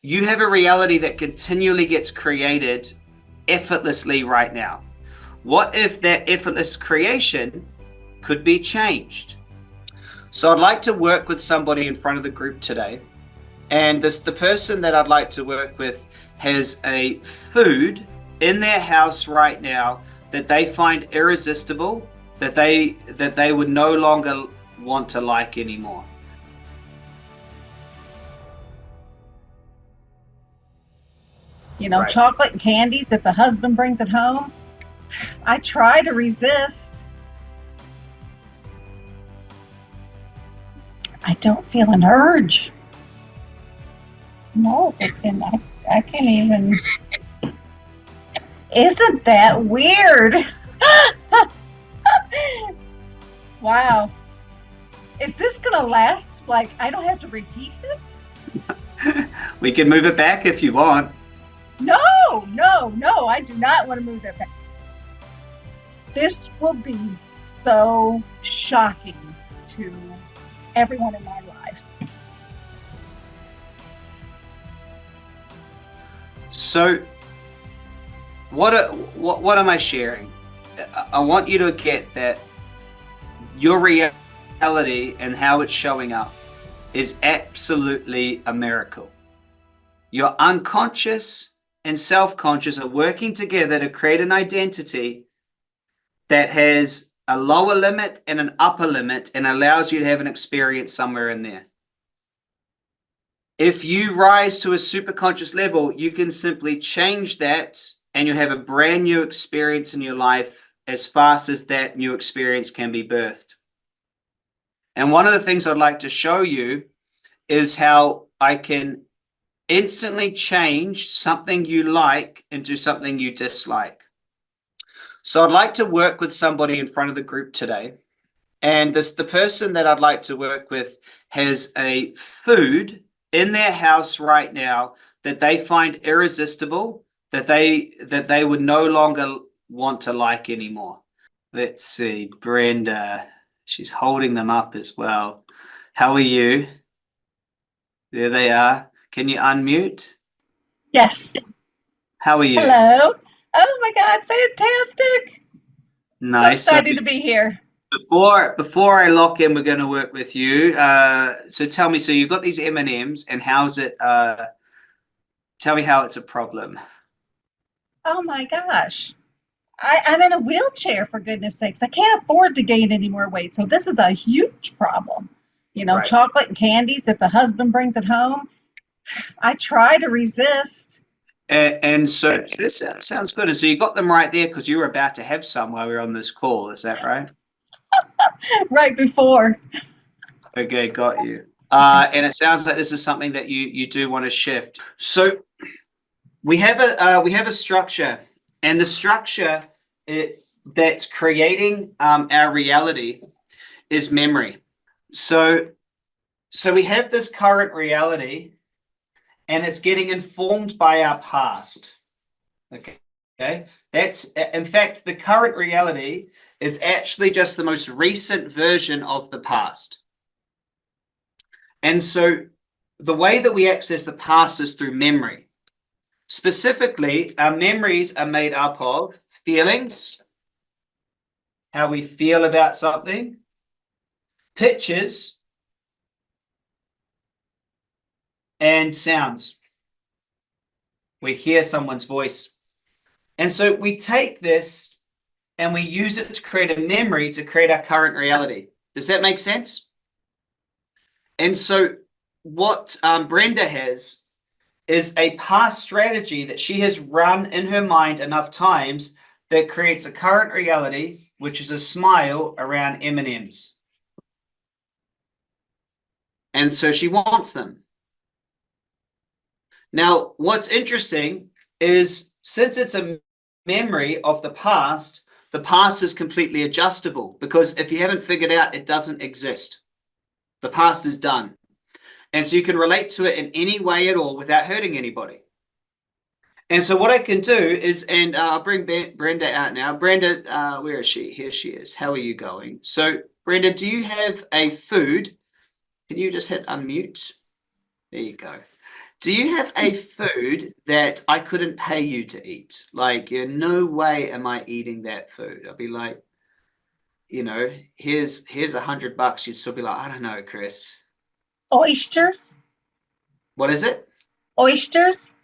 You have a reality that continually gets created effortlessly right now. What if that effortless creation could be changed? So I'd like to work with somebody in front of the group today. And the person that I'd like to work with has a food in their house right now that they find irresistible, that they would no longer want to like anymore. Right. Chocolate and candies if the husband brings it home. I try to resist. I don't feel an urge. No, and I can't even. Isn't that weird? Wow. Is this going to last? Like, I don't have to repeat this? We can move it back if you want. No, I do not want to move that back. This will be so shocking to everyone in my life. So what am I sharing? I want you to get that your reality and how it's showing up is absolutely a miracle. Your unconscious and self-conscious are working together to create an identity that has a lower limit and an upper limit and allows you to have an experience somewhere in there. If you rise to a superconscious level, you can simply change that and you have a brand new experience in your life as fast as that new experience can be birthed. And one of the things I'd like to show you is how I can instantly change something you like into something you dislike. So I'd like to work with somebody in front of the group today. And the person that I'd like to work with has a food in their house right now that they find irresistible, that they would no longer want to like anymore. Let's see, Brenda, she's holding them up as well. How are you? There they are. Can you unmute? Yes. How are you? Hello. Oh my God, fantastic. Nice. So excited to be here. Before I lock in, we're going to work with you. So tell me, so you've got these M&Ms and how's it, tell me how it's a problem. Oh my gosh. I'm in a wheelchair, for goodness sakes. I can't afford to gain any more weight. So this is a huge problem. Right. Chocolate and candies, if the husband brings it home, I try to resist. And so this sounds good. And so you got them right there because you were about to have some while we were on this call. Is that right? Right before. Okay, got you. And it sounds like this is something that you do want to shift. So we have a structure, and the structure that's creating our reality is memory. So we have this current reality, and it's getting informed by our past. Okay. That's, in fact, the current reality is actually just the most recent version of the past. And so the way that we access the past is through memory. Specifically, our memories are made up of feelings, how we feel about something, pictures, and sounds. We hear someone's voice. And so we take this and we use it to create a memory to create our current reality. Does that make sense? And so what Brenda has is a past strategy that she has run in her mind enough times that creates a current reality, which is a smile around M&Ms. And so she wants them. Now, what's interesting is since it's a memory of the past is completely adjustable because if you haven't figured out, it doesn't exist. The past is done. And so you can relate to it in any way at all without hurting anybody. And so what I can do is, and I'll bring Brenda out now. Brenda, where is she? Here she is. How are you going? So Brenda, do you have a food? Can you just hit unmute? There you go. Do you have a food that I couldn't pay you to eat? Like, no way am I eating that food. I'd be like, here's $100. You'd still be like, I don't know, Chris. Oysters? What is it? Oysters?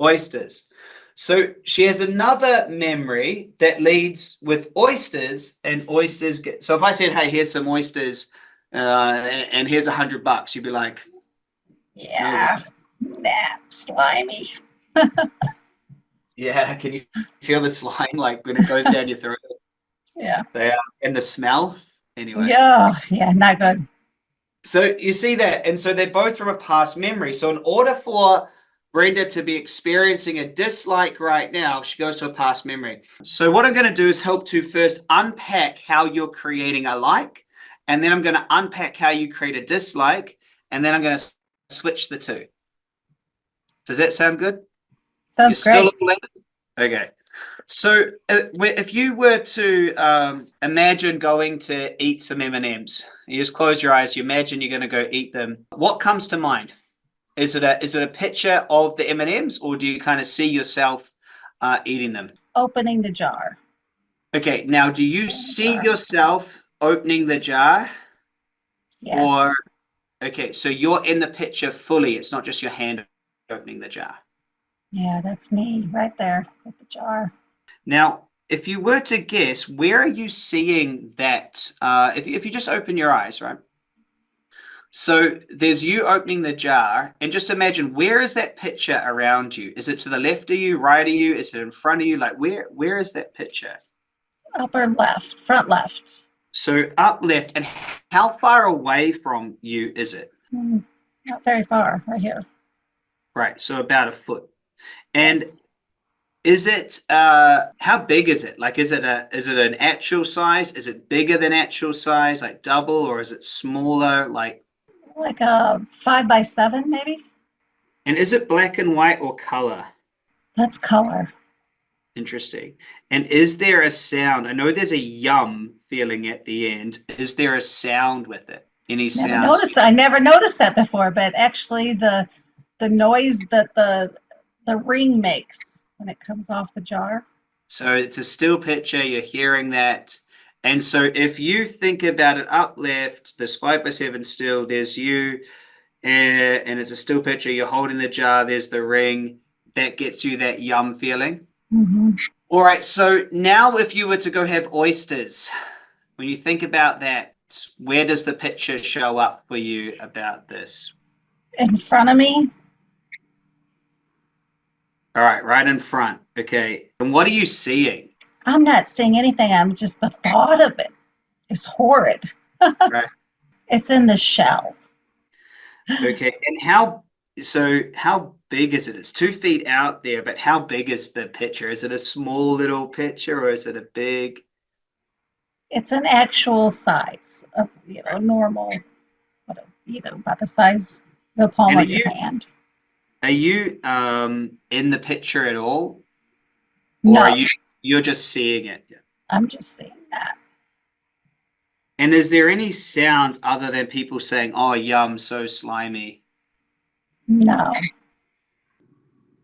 Oysters. So she has another memory that leads with oysters, and oysters so if I said, hey, here's some oysters, and here's $100, you'd be like, no way. Yeah. Nah, slimy. Yeah, can you feel the slime like when it goes down your throat? Yeah. They are, and the smell. Anyway. Yeah, not good. So you see that, and so they're both from a past memory. So in order for Brenda to be experiencing a dislike right now, she goes to a past memory. So what I'm going to do is help to first unpack how you're creating a like, and then I'm going to unpack how you create a dislike, and then I'm going to switch the two. Does that sound good? Sounds You're great. still late? Okay. So if you were to imagine going to eat some M&Ms, you just close your eyes, you imagine you're going to go eat them. What comes to mind? Is it a picture of the M&Ms, or do you kind of see yourself eating them? Opening the jar. Okay, now do you see yourself opening the jar? Yes. Or, okay, so you're in the picture fully. It's not just your hand opening the jar. Yeah, that's me right there with the jar. Now, if you were to guess, where are you seeing that? If you just open your eyes, right? So there's you opening the jar, and just imagine, where is that picture around you? Is it to the left of you, right of you? Is it in front of you? Like, where is that picture? Upper left, front left. So up left, and how far away from you is it? Not very far, right here. Right, so about a foot. And Yes. is it how big is it? Like, is it an actual size? Is it bigger than actual size, like double, or is it smaller? Like a 5x7, maybe. And is it black and white or color? That's color. Interesting. And is there a sound? I know there's a yum feeling at the end. Is there a sound with it? Any sounds? I never noticed that before, but actually the noise that the ring makes when it comes off the jar. So it's a still picture, you're hearing that. And so if you think about it up left, there's 5x7 still, there's you, and it's a still picture, you're holding the jar, there's the ring, that gets you that yum feeling. Mm-hmm. All right, so now if you were to go have oysters, when you think about that, where does the picture show up for you about this? In front of me. All right, right in front. Okay. And what are you seeing? I'm not seeing anything. I'm just, the thought of it is horrid. Right. It's in the shell. Okay. And how big is it? It's 2 feet out there, but how big is the picture? Is it a small little picture, or is it a big? It's an actual size of, normal, about the size of the palm of your hand. Are you in the picture at all? No. Or are you're just seeing it? I'm just seeing that. And is there any sounds other than people saying, "Oh, yum, so slimy"? No.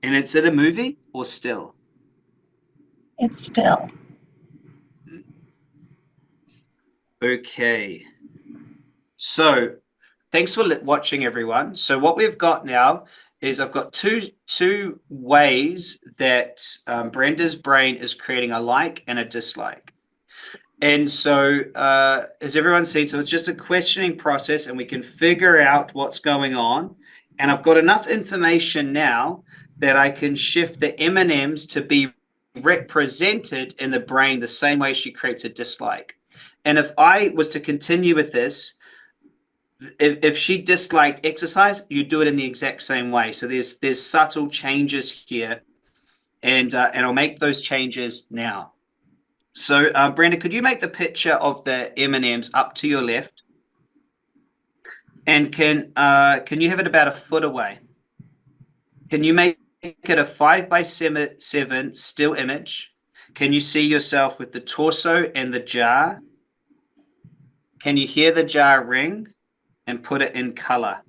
And is it a movie or still? It's still. Okay. So thanks for watching, everyone. So what we've got now is I've got two ways that Brenda's brain is creating a like and a dislike. And so as everyone's seen, so it's just a questioning process, and we can figure out what's going on. And I've got enough information now that I can shift the M&Ms to be represented in the brain the same way she creates a dislike. And if I was to continue with this, if she disliked exercise, you do it in the exact same way. So there's subtle changes here, and I'll make those changes now. So Brenda, could you make the picture of the M&Ms up to your left? And can you have it about a foot away? Can you make it a 5x7 still image? Can you see yourself with the torso and the jar? Can you hear the jar ring? And put it in color.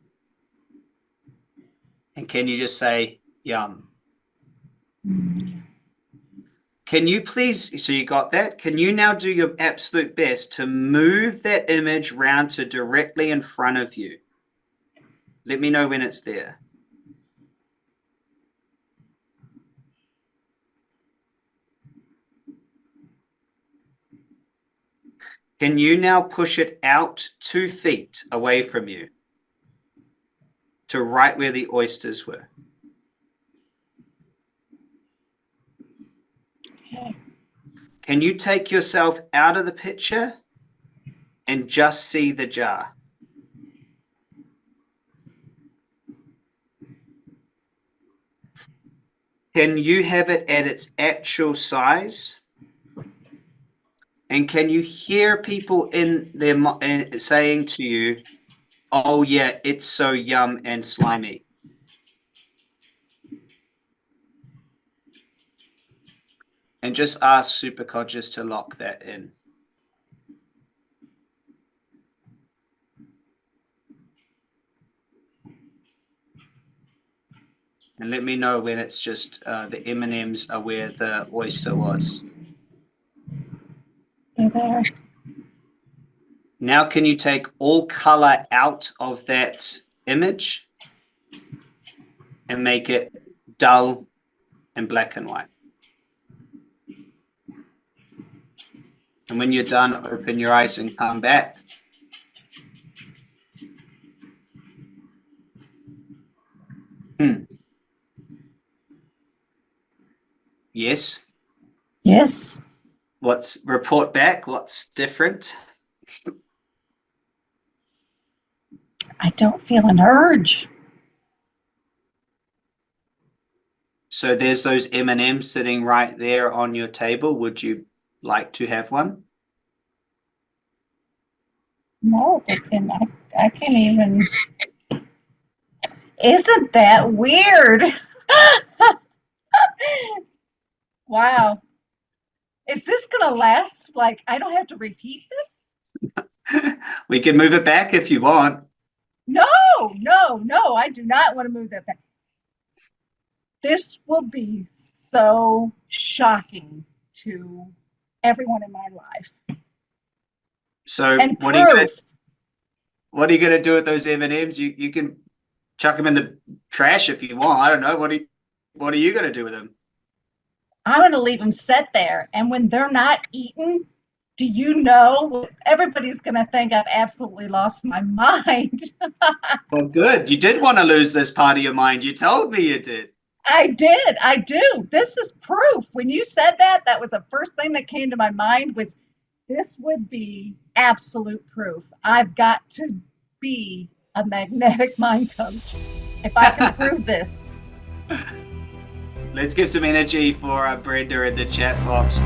And can you just say, yum? Can you please, so you got that? Can you now do your absolute best to move that image round to directly in front of you? Let me know when it's there. Can you now push it out 2 feet away from you to right where the oysters were? Okay. Can you take yourself out of the picture and just see the jar? Can you have it at its actual size? And can you hear people in their saying to you, oh yeah, it's so yum and slimy? And just ask Superconscious to lock that in. And let me know when it's just the M&Ms are where the oyster was. They're there. Now can you take all color out of that image and make it dull and black and white? And when you're done, open your eyes and come back. Yes. Yes. Report back? What's different? I don't feel an urge. So there's those M&Ms sitting right there on your table. Would you like to have one? No, and I can't even. Isn't that weird? Wow. Is this going to last? Like, I don't have to repeat this? We can move it back if you want. No, I do not want to move that back. This will be so shocking to everyone in my life. So And what proof. are you gonna do with those M&Ms? You can chuck them in the trash if you want. I don't know. What are you gonna do with them? I'm going to leave them set there. And when they're not eaten, do you know, everybody's going to think I've absolutely lost my mind. Well, good. You did want to lose this part of your mind. You told me you did. I did. I do. This is proof. When you said that, that was the first thing that came to my mind was this would be absolute proof. I've got to be a magnetic mind coach if I can prove this. Let's give some energy for Brenda in the chat box.